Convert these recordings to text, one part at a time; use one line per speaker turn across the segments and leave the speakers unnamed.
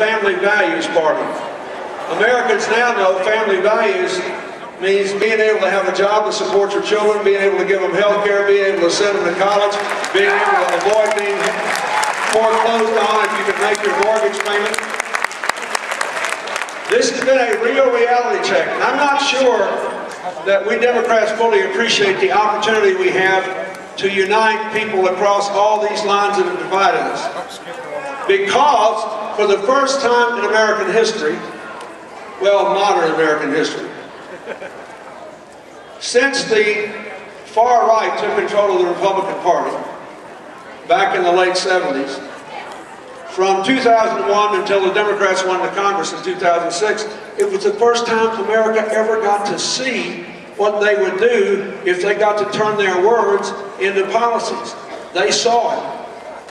family values party. Americans now know family values means being able to have a job to support your children, being able to give them health care, being able to send them to college, being able to avoid being foreclosed on if you can make your mortgage payment. This has been a real reality check, and I'm not sure that we Democrats fully appreciate the opportunity we have to unite people across all these lines that have divided us. Because for the first time in American history, well, modern American history, since the far right took control of the Republican Party back in the late 70s, from 2001 until the Democrats won the Congress in 2006, it was the first time America ever got to see what they would do if they got to turn their words into policies. They saw it.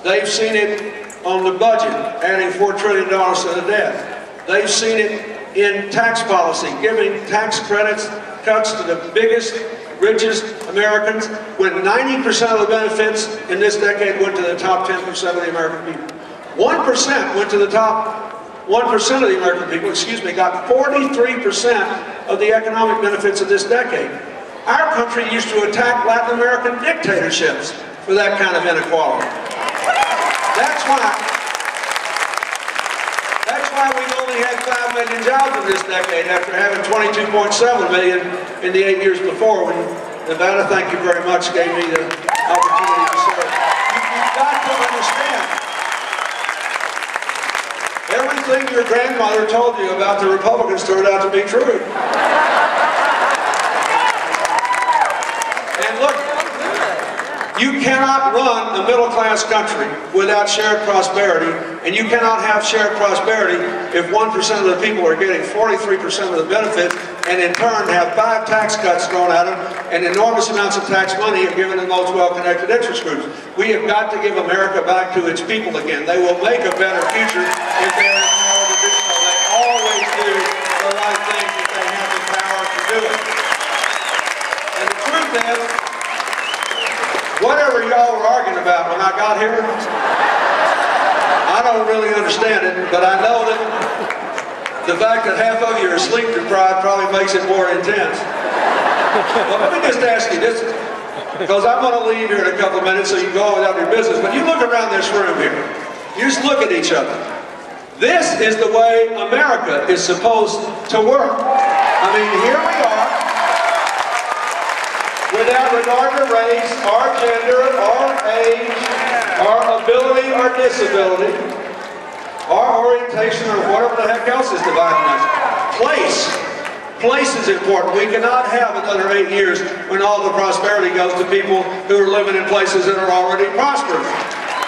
They've seen it on the budget, adding $4 trillion to the debt. They've seen it in tax policy, giving tax credits, cuts to the biggest, richest Americans, when 90% of the benefits in this decade went to the top 10% of the American people. 1% went to the top 1% of the American people, got 43% of the economic benefits of this decade. Our country used to attack Latin American dictatorships for that kind of inequality. That's why we've only had 5 million jobs in this decade after having 22.7 million in the 8 years before, when Nevada, thank you very much, gave me the opportunity to serve. You've got to understand, everything your grandmother told you about the Republicans turned out to be true. And look, you cannot run a middle-class country without shared prosperity, and you cannot have shared prosperity if 1% of the people are getting 43% of the benefit, and in turn have 5 tax cuts thrown at them, and enormous amounts of tax money are given to the most well-connected interest groups. We have got to give America back to its people again. They will make a better future if they are empowered to do so. They always do the right things if they have the power to do it. And the truth is, whatever y'all were arguing about when I got here, I don't really understand it, but I know that the fact that half of you are sleep deprived probably makes it more intense. Well, let me just ask you this, because I'm going to leave here in a couple of minutes so you can go on without your business, but you look around this room here, you just look at each other. This is the way America is supposed to work. I mean, here we are, without regard to race, or gender, or age, or ability, or disability, or orientation, or whatever the heck else is dividing us. Place is important. We cannot have another 8 years when all the prosperity goes to people who are living in places that are already prosperous.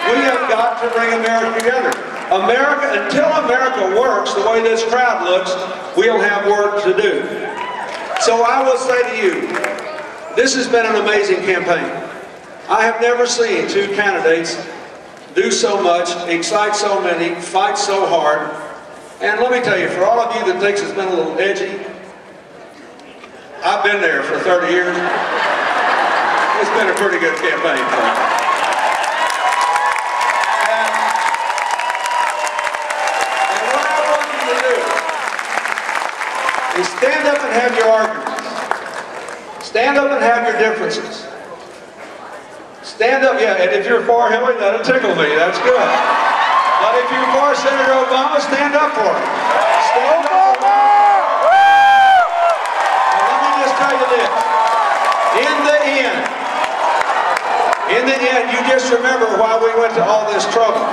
We have got to bring America together. Until America works the way this crowd looks, we'll have work to do. So I will say to you, this has been an amazing campaign. I have never seen 2 candidates do so much, excite so many, fight so hard. And let me tell you, for all of you that thinks it's been a little edgy, I've been there for 30 years. It's been a pretty good campaign. And what I want you to do is stand up and have your arguments. Stand up and have your differences. Stand up, yeah, and if you're for Hillary, that'll tickle me, that's good. But if you're for Senator Obama, stand up for him. Stand up for him. And let me just tell you this. In the end, you just remember why we went to all this trouble.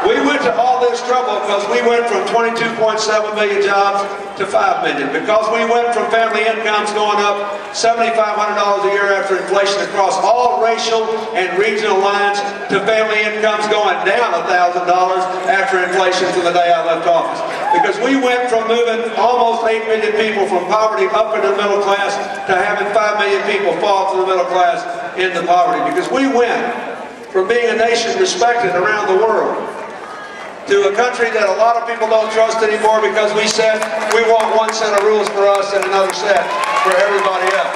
We went to all this trouble because we went from 22.7 million jobs to 5 million. Because we went from family incomes going up $7,500 a year after inflation across all racial and regional lines to family incomes going down $1,000 after inflation from the day I left office. Because we went from moving almost 8 million people from poverty up into the middle class to having 5 million people fall to the middle class into poverty. Because we went from being a nation respected around the world to a country that a lot of people don't trust anymore because we said we want one set of rules for us and another set for everybody else.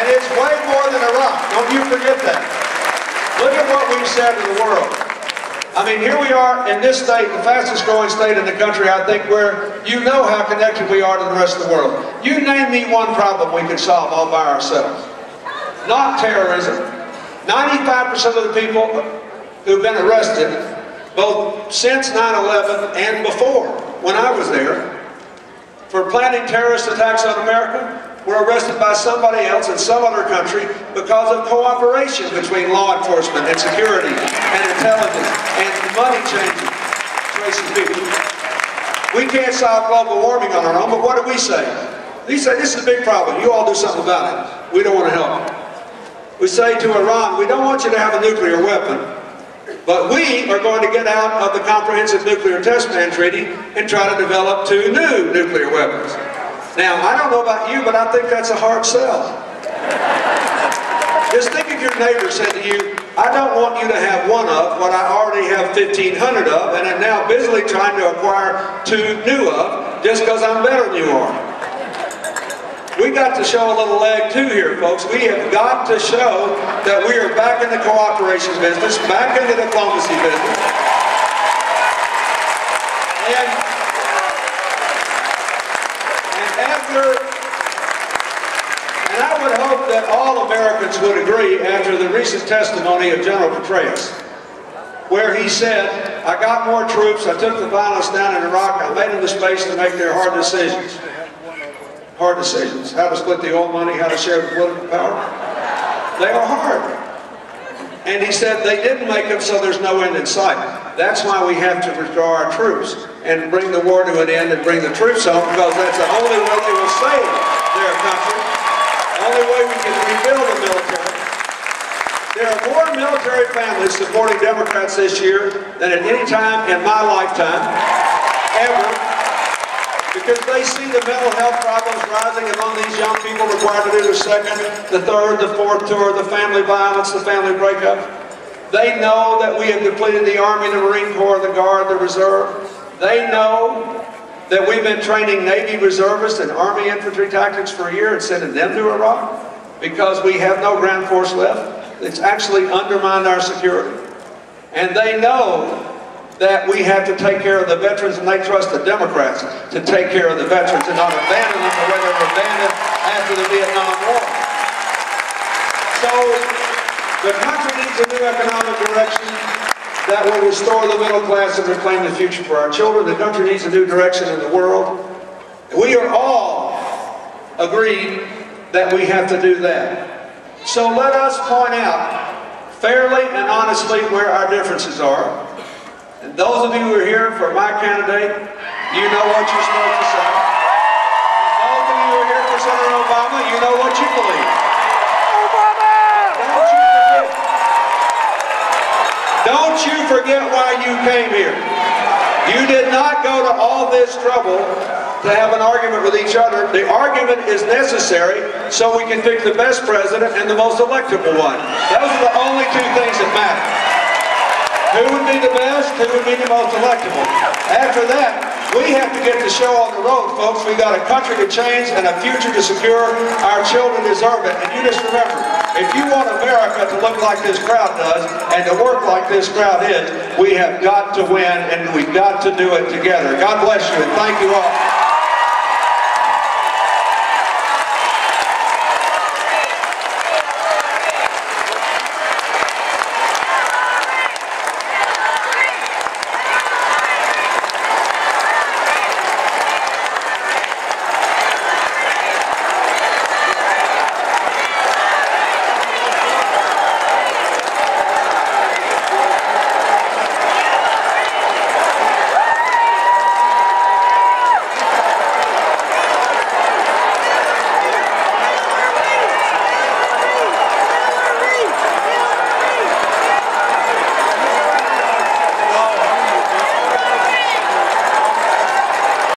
And it's way more than Iraq. Don't you forget that. Look at what we've said to the world. I mean, mean, here we are in this state, the fastest growing state in the country, I think, where you know how connected we are to the rest of the world. You name me one problem we can solve all by ourselves. Not terrorism. 95% of the people who've been arrested, both since 9/11 and before, when I was there, for planning terrorist attacks on America, were arrested by somebody else in some other country because of cooperation between law enforcement and security and intelligence and money changing, tracing people. We can't solve global warming on our own, but what do we say? We say, this is a big problem, you all do something about it. We don't want to help. We say to Iran, we don't want you to have a nuclear weapon, but we are going to get out of the Comprehensive Nuclear Test Ban Treaty and try to develop 2 new nuclear weapons. Now, I don't know about you, but I think that's a hard sell. Just think if your neighbor said to you, I don't want you to have one of what I already have 1,500 of, and am now busily trying to acquire 2 new of, just because I'm better than you are. We got to show a little leg too here, folks. We have got to show that we are back in the cooperation business, back in the diplomacy business. And I would hope that all Americans would agree after the recent testimony of General Petraeus, where he said, I got more troops, I took the violence down in Iraq, I made them the space to make their hard decisions. Hard decisions. How to split the oil money, how to share the political power. They are hard. And he said they didn't make them so there's no end in sight. That's why we have to withdraw our troops and bring the war to an end and bring the troops home, because that's the only way they will save their country. The only way we can rebuild the military. There are more military families supporting Democrats this year than at any time in my lifetime, ever, because they see the mental health problems rising among these young people required to do the second, the third, the fourth tour, the family violence, the family breakup. They know that we have depleted the Army, the Marine Corps, the Guard, the Reserve. They know that we've been training Navy reservists and Army infantry tactics for a year and sending them to Iraq because we have no ground force left. It's actually undermined our security. And they know that we have to take care of the veterans, and they trust the Democrats to take care of the veterans and not abandon them the way they were abandoned after the Vietnam War. So the country needs a new economic direction that will restore the middle class and reclaim the future for our children. The country needs a new direction in the world. We are all agreed that we have to do that. So let us point out fairly and honestly where our differences are. And those of you who are here for my candidate, you know what you're supposed to say. And those of you who are here for Senator Obama, you know what you believe. Don't you forget why you came here. You did not go to all this trouble to have an argument with each other. The argument is necessary so we can pick the best president and the most electable one. Those are the only 2 things that matter. Who would be the best? Who would be the most electable? After that, we have to get the show on the road, folks. We've got a country to change and a future to secure. Our children deserve it. And you just remember, if you want America to look like this crowd does and to work like this crowd is, we have got to win, and we've got to do it together. God bless you, and thank you all.